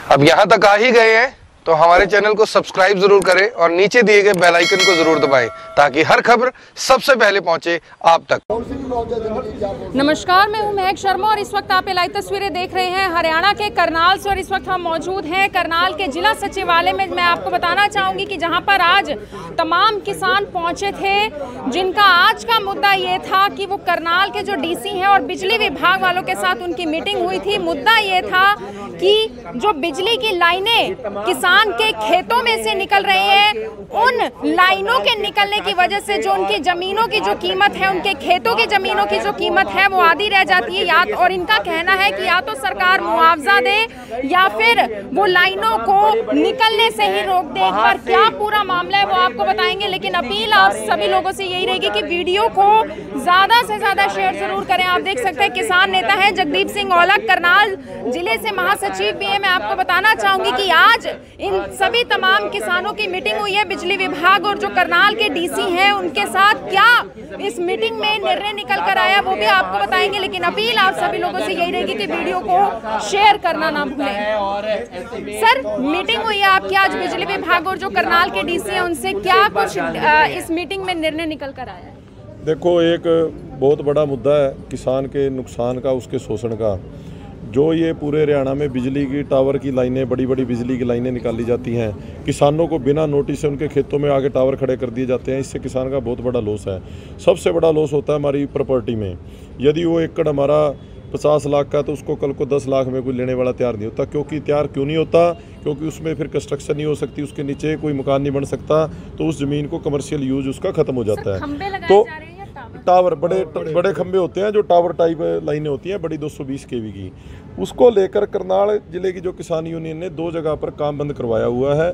अब यहाँ तक आ ही गए हैं तो हमारे चैनल को सब्सक्राइब जरूर करें और नीचे दिए गए बेल आइकन को जरूर दबाएं ताकि हर खबर सबसे पहले पहुंचे आप तक। नमस्कार, मैं हूं महक शर्मा और इस वक्त आप लाइव तस्वीरें देख रहे हैं हरियाणा के करनाल से। और इस वक्त हम मौजूद हैं करनाल के जिला सचिवालय में। मैं आपको बताना चाहूंगी कि जहां पर आज तमाम किसान पहुंचे थे, जिनका आज का मुद्दा ये था कि वो करनाल के जो डीसी हैं और बिजली विभाग वालों के साथ उनकी मीटिंग हुई थी। मुद्दा ये था कि जो बिजली की लाइनें किसान के खेतों में से निकल रही है, उन लाइनों के निकलने की वजह से जो उनकी जमीनों की जो कीमत है, उनके खेतों की जमीनों की जो कीमत है वो आधी रह जाती है। या और इनका कहना है कि या तो सरकार मुआवजा दे या फिर वो लाइनों को निकलने से ही रोक दे। एक बार क्या पूरा मामला है वो आपको बताएंगे, लेकिन अपील आप सभी लोगों से यही रहेगी कि वीडियो को ज्यादा से ज्यादा शेयर जरूर करें। आप देख सकते हैं किसान नेता है जगदीप सिंह औलख, करनाल जिले से महासचिव भी है। मैं आपको बताना चाहूंगी कि आज इन सभी तमाम किसानों की मीटिंग हुई है। बिजली विभाग और जो करनाल के डीसी हैं उनके साथ क्या इस मीटिंग में निर्णय निकल कर आया वो भी आपको बताएंगे, लेकिन अपील आप सभी लोगों से यही रहेगी कि वीडियो को शेयर करना ना भूलें। सर, मीटिंग हुई है आपकी आज बिजली विभाग और जो करनाल के डीसी हैं उनसे, क्या कुछ इस मीटिंग में निर्णय निकल कर आया है? देखो, एक बहुत बड़ा मुद्दा है किसान के नुकसान का, उसके शोषण का। जो ये पूरे हरियाणा में बिजली की टावर की लाइनें, बड़ी बड़ी बिजली की लाइनें निकाली जाती हैं, किसानों को बिना नोटिस से उनके खेतों में आगे टावर खड़े कर दिए जाते हैं। इससे किसान का बहुत बड़ा लॉस है। सबसे बड़ा लॉस होता है हमारी प्रॉपर्टी में। यदि वो एकड़ हमारा 50 लाख का तो उसको कल को 10 लाख में कोई लेने वाला तैयार नहीं होता। तैयार क्यों नहीं होता? क्योंकि उसमें फिर कंस्ट्रक्शन नहीं हो सकती, उसके नीचे कोई मकान नहीं बन सकता, तो उस ज़मीन को कमर्शियल यूज उसका ख़त्म हो जाता है। तो टावर बड़े खंबे होते हैं, जो टावर टाइप लाइनें होती हैं बड़ी 220 kV की, उसको लेकर करनाल जिले की जो किसान यूनियन ने 2 जगह पर काम बंद करवाया हुआ है।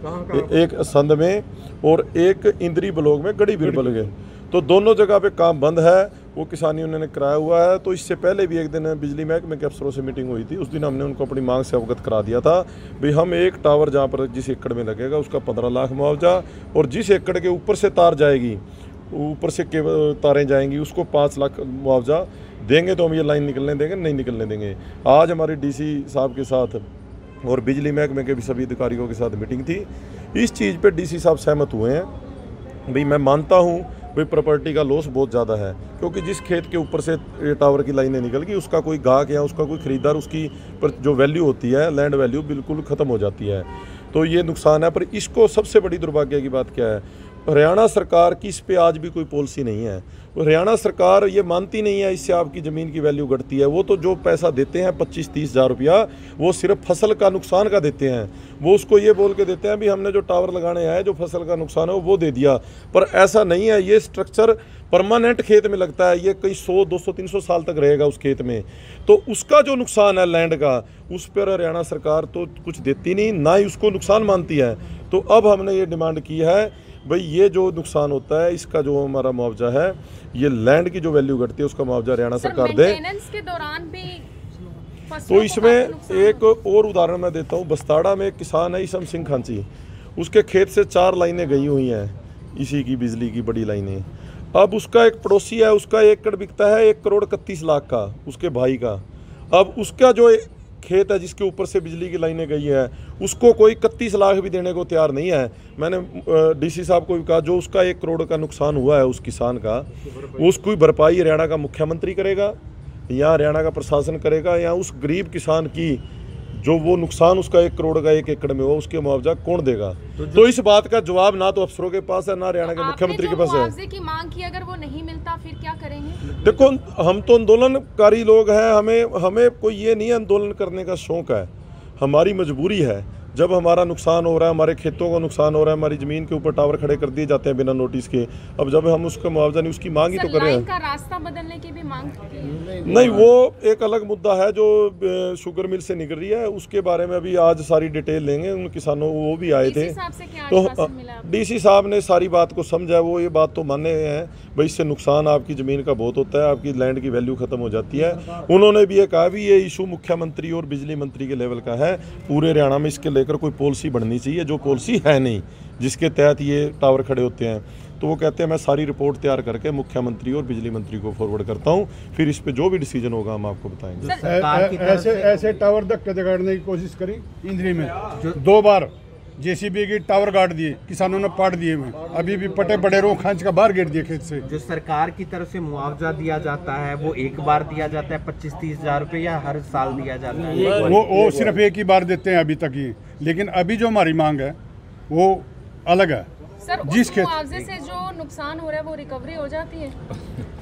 एक संध में और एक इंद्री ब्लॉक में गड़ी बिरबल के। तो दोनों जगह पे काम बंद है, वो किसान यूनियन ने कराया हुआ है। तो इससे पहले भी एक दिन बिजली महकमे के अफसरों से मीटिंग हुई थी। उस दिन हमने उनको अपनी मांग से अवगत करा दिया था भाई हम एक टावर जहाँ पर जिस एकड़ में लगेगा उसका 15 लाख मुआवजा, और जिस एकड़ के ऊपर से तार जाएगी, ऊपर से केबल तारें जाएंगी, उसको 5 लाख मुआवजा देंगे। तो हम ये लाइन निकलने देंगे, नहीं निकलने देंगे। आज हमारी डीसी साहब के साथ और बिजली महकमे के भी सभी अधिकारियों के साथ मीटिंग थी। इस चीज़ पे डीसी साहब सहमत हुए हैं। भाई मैं मानता हूँ भाई प्रॉपर्टी का लॉस बहुत ज़्यादा है, क्योंकि जिस खेत के ऊपर से टावर की लाइनें निकल गई उसका कोई गाहक या उसका कोई खरीदार, उसकी जो वैल्यू होती है, लैंड वैल्यू बिल्कुल ख़त्म हो जाती है। तो ये नुकसान है। पर इसको सबसे बड़ी दुर्भाग्य की बात क्या है, हरियाणा सरकार की इस पे आज भी कोई पॉलिसी नहीं है। हरियाणा सरकार ये मानती नहीं है इससे आपकी ज़मीन की वैल्यू घटती है। वो तो जो पैसा देते हैं 25-30 हज़ार रुपया, वो सिर्फ फसल का नुकसान का देते हैं। वो उसको ये बोल के देते हैं भी हमने जो टावर लगाने आए, जो फसल का नुकसान है वो दे दिया। पर ऐसा नहीं है। ये स्ट्रक्चर परमानेंट खेत में लगता है, ये कई 100, 200, 300 साल तक रहेगा उस खेत में। तो उसका जो नुकसान है लैंड का, उस पर हरियाणा सरकार तो कुछ देती नहीं, ना ही उसको नुकसान मानती है। तो अब हमने ये डिमांड की है भाई ये जो नुकसान होता है इसका जो हमारा मुआवजा है, ये लैंड की जो वैल्यू घटती है उसका मुआवजा हरियाणा सरकार दे। के दौरान भी तो इसमें एक और उदाहरण मैं देता हूँ। बस्ताड़ा में एक किसान है ईसम सिंह खांची, उसके खेत से 4 लाइनें गई हुई हैं इसी की बिजली की बड़ी लाइनें। अब उसका एक पड़ोसी है, उसका एकड़ बिकता है 1,31,00,000 का, उसके भाई का। अब उसका जो खेत है जिसके ऊपर से बिजली की लाइनें गई है, उसको कोई 31 लाख भी देने को तैयार नहीं है। मैंने डीसी साहब को भी कहा जो उसका 1 करोड़ का नुकसान हुआ है उस किसान का, उसकी भरपाई हरियाणा का मुख्यमंत्री करेगा या हरियाणा का प्रशासन करेगा, या उस गरीब किसान की जो वो नुकसान उसका 1 करोड़ का 1 एकड़ में हो उसके मुआवजा कौन देगा? तो इस बात का जवाब ना तो अफसरों के पास है, ना हरियाणा के मुख्यमंत्री के पास है। मुआवजे की मांग की, अगर वो नहीं मिलता फिर क्या करेंगे? देखो, हम तो आंदोलनकारी लोग हैं। हमें कोई ये नहीं आंदोलन करने का शौक है, हमारी मजबूरी है। जब हमारा नुकसान हो रहा है, हमारे खेतों का नुकसान हो रहा है, हमारी ज़मीन के ऊपर टावर खड़े कर दिए जाते हैं बिना नोटिस के, अब जब हम उसका मुआवजा नहीं, उसकी मांग ही तो कर रहे हैं। का रास्ता बदलने की भी मांग नहीं, वो एक अलग मुद्दा है जो शुगर मिल से निकल रही है, उसके बारे में अभी आज सारी डिटेल लेंगे। उन किसानों वो भी आए थे, तो डीसी साहब ने सारी बात को समझा। वो ये बात तो माने हैं भाई इससे नुकसान आपकी ज़मीन का बहुत होता है, आपकी लैंड की वैल्यू ख़त्म हो जाती है। उन्होंने भी ये कहा भी ये इशू मुख्यमंत्री और बिजली मंत्री के लेवल का है, पूरे हरियाणा में इसके लेकर कोई पॉलिसी बननी चाहिए, जो पॉलिसी है नहीं जिसके तहत ये टावर खड़े होते हैं। तो वो कहते हैं मैं सारी रिपोर्ट तैयार करके मुख्यमंत्री और बिजली मंत्री को फॉरवर्ड करता हूँ, फिर इस पे जो भी डिसीजन होगा हम आपको बताएंगे। ऐसे टावर धक्के जगाड़ने की कोशिश करी इंद्री में, 2 बार जेसीबी की टावर गाड़ दिए, किसानों ने पाट दिए में, अभी भी पटे बड़े रो खांच का बाहर गिर दिए खेत से। जो सरकार की तरफ से मुआवजा दिया जाता है वो एक बार दिया जाता है 25-30 हज़ार रुपये, या हर साल दिया जाता है? वो सिर्फ एक ही बार देते हैं अभी तक ही, लेकिन अभी जो हमारी मांग है वो अलग है। सर, जिस उस मुआवजे से जो नुकसान हो रहा है वो रिकवरी हो जाती है?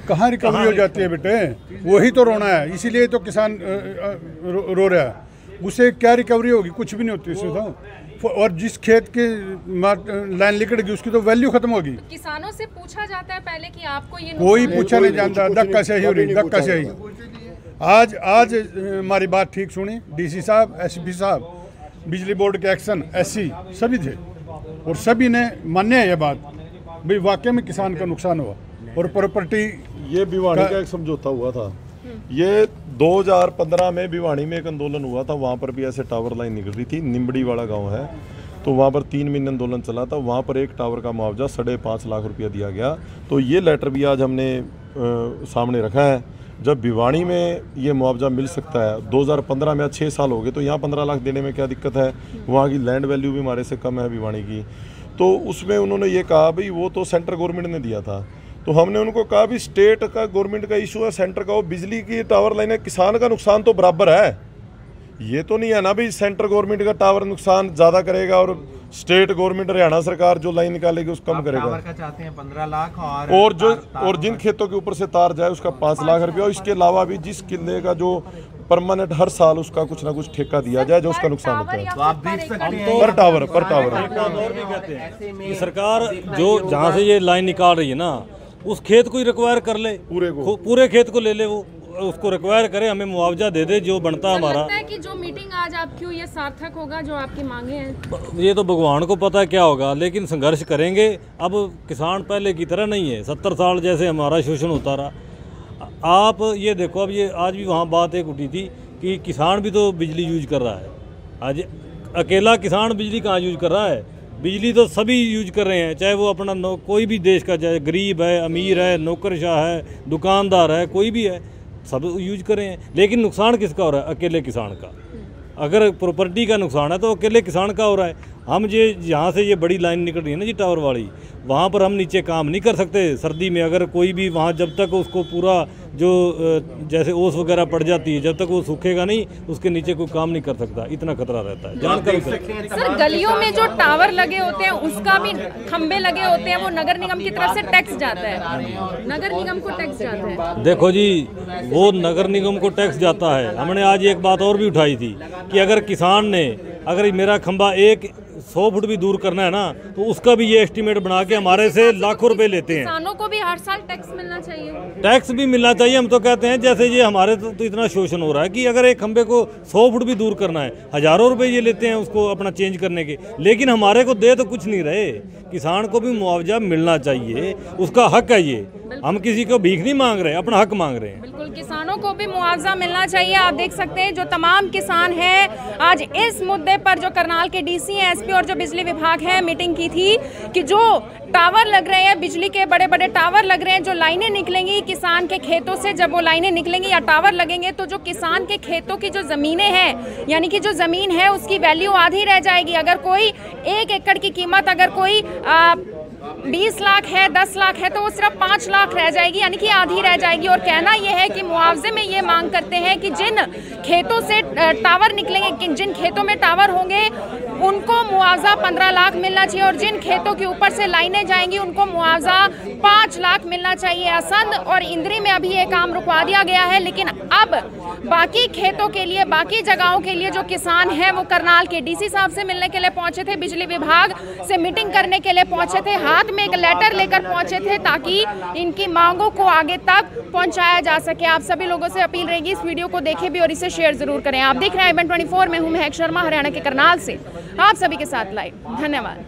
कहाँ रिकवरी हो जाती है बेटे, वही तो रोना है, इसीलिए तो किसान रो रहा है। उससे क्या रिकवरी होगी? कुछ भी नहीं होती इससे तो। और जिस खेत की लाइन निकलेगी उसकी तो वैल्यू खत्म होगी। तो किसानों से पूछा जाता है पहले कि आपको ये कोई पूछा नहीं जानता, धक्का से ही हो रही, धक्का से ही। आज हमारी बात ठीक सुनी, डीसी साहब, एसपी साहब, बिजली बोर्ड के एक्शन, एससी सभी थे, और सभी ने मान्य है ये बात, भाई वाकई में किसान का नुकसान हुआ। और प्रॉपर्टी ये भिवानी का एक समझौता हुआ था, ये 2015 में भिवानी में एक आंदोलन हुआ था, वहाँ पर भी ऐसे टावर लाइन निकल रही थी, निम्बड़ी वाला गांव है, तो वहाँ पर 3 महीने आंदोलन चला था, वहाँ पर एक टावर का मुआवजा 5.5 लाख रुपया दिया गया। तो ये लेटर भी आज हमने सामने रखा है। जब भिवानी में ये मुआवजा मिल सकता है, 2015 में 6 साल हो गए, तो यहाँ 15 लाख देने में क्या दिक्कत है? वहाँ की लैंड वैल्यू भी हमारे से कम है भिवानी की। तो उसमें उन्होंने ये कहा भाई वो तो सेंट्रल गवर्नमेंट ने दिया था, तो हमने उनको कहा भी स्टेट का गवर्नमेंट का इशू है, सेंटर का, वो बिजली की टावर लाइन है, किसान का नुकसान तो बराबर है। ये तो नहीं है ना भाई सेंट्रल गवर्नमेंट का टावर नुकसान ज़्यादा करेगा और स्टेट गवर्नमेंट हरियाणा सरकार जो लाइन निकालेगी उसको कम करेगा। टावर का चाहते हैं 15 लाख और जिन खेतों के ऊपर से तार जाए उसका 5 लाख रुपया, और इसके अलावा भी जिस किले का जो परमानेंट हर साल उसका कुछ ना कुछ ठेका दिया जाए जो उसका नुकसान होता है। तो आप देख सकते हैं पर टावर कि सरकार जो जहाँ से ये लाइन निकाल रही है ना, उस खेत को ही रिक्वायर कर ले, पूरे खेत को ले ले, वो उसको रिक्वायर करे, हमें मुआवजा दे दे जो बनता है हमारा। लगता है कि जो मीटिंग आज आपकी हुई है सार्थक होगा, जो आपकी मांगे हैं? ये तो भगवान को पता है क्या होगा, लेकिन संघर्ष करेंगे। अब किसान पहले की तरह नहीं है, 70 साल जैसे हमारा शोषण होता रहा। आप ये देखो, अब ये आज भी वहाँ बात एक उठी थी कि किसान भी तो बिजली यूज कर रहा है। आज अकेला किसान बिजली कहाँ यूज कर रहा है? बिजली तो सभी यूज कर रहे हैं, चाहे वो अपना कोई भी देश का, चाहे गरीब है, अमीर है, नौकरशाह है, दुकानदार है, कोई भी है, सब यूज कर रहे हैं। लेकिन नुकसान किसका हो रहा है? अकेले किसान का। अगर प्रॉपर्टी का नुकसान है तो अकेले किसान का हो रहा है। हम ये यहाँ से ये बड़ी लाइन निकल रही है ना जी टावर वाली, वहाँ पर हम नीचे काम नहीं कर सकते सर्दी में। अगर कोई भी वहाँ जब तक उसको पूरा जो जैसे ओस वगैरह पड़ जाती है, जब तक वो सूखेगा नहीं उसके नीचे कोई काम नहीं कर सकता, इतना खतरा रहता है। जानकारी सर, गलियों में जो टावर लगे होते हैं उसका भी खंबे लगे होते हैं, वो नगर निगम की तरफ से टैक्स जाता है, नगर निगम को टैक्स जाता है। देखो जी, वो नगर निगम को टैक्स जाता है। हमने आज एक बात और भी उठाई थी कि अगर किसान ने, अगर मेरा खंबा 100 फुट भी दूर करना है ना, तो उसका भी ये एस्टीमेट बना के हमारे से लाखों रुपए लेते हैं। किसानों को भी हर साल टैक्स मिलना चाहिए। टैक्स भी मिलना चाहिए। हम तो कहते हैं जैसे ये हमारे तो इतना शोषण हो रहा है कि अगर एक खंबे को 100 फुट भी दूर करना है, हजारों रुपए ये लेते हैं उसको अपना चेंज करने के, लेकिन हमारे को दे तो कुछ नहीं रहे। किसान को भी मुआवजा मिलना चाहिए, उसका हक है ये। हम किसी को भीख नहीं मांग रहे, अपना हक मांग रहे हैं। बिल्कुल, किसानों को भी मुआवजा मिलना चाहिए। आप देख सकते हैं जो तमाम किसान हैं आज इस मुद्दे पर जो करनाल के डीसी हैं, एसपी और जो बिजली विभाग है, मीटिंग की थी कि जो टावर लग रहे हैं, बिजली के बड़े बड़े टावर लग रहे हैं, जो लाइनें निकलेंगी किसान के खेतों से, जब वो लाइनें निकलेंगी या टावर लगेंगे तो जो किसान के खेतों की जो ज़मीनें हैं, यानी कि जो ज़मीन है उसकी वैल्यू आधी रह जाएगी। अगर कोई 1 एकड़ की कीमत अगर कोई 20 लाख है, 10 लाख है, तो वो सिर्फ 5 लाख रह जाएगी, यानी कि आधी रह जाएगी। और कहना यह है कि मुआवजे में ये मांग करते हैं कि जिन खेतों से टावर निकलेंगे, जिन खेतों में टावर होंगे उनको मुआवजा 15 लाख मिलना चाहिए, और जिन खेतों के ऊपर से लाइनें जाएंगी उनको मुआवजा 5 लाख मिलना चाहिए। असंध और इंद्री में अभी ये काम रुकवा दिया गया है, लेकिन अब बाकी खेतों के लिए, बाकी जगहों के लिए जो किसान हैं वो करनाल के डीसी साहब से मिलने के लिए पहुंचे थे, बिजली विभाग से मीटिंग करने के लिए पहुंचे थे, हाथ में एक लेटर लेकर पहुंचे थे ताकि इनकी मांगों को आगे तक पहुंचाया जा सके। आप सभी लोगों से अपील रहेगी इस वीडियो को देखें भी और इसे शेयर जरूर करें। आप देख रहे हैं IBN 24, मैं हूं महक शर्मा, हरियाणा के करनाल से आप सभी के साथ लाइव। धन्यवाद।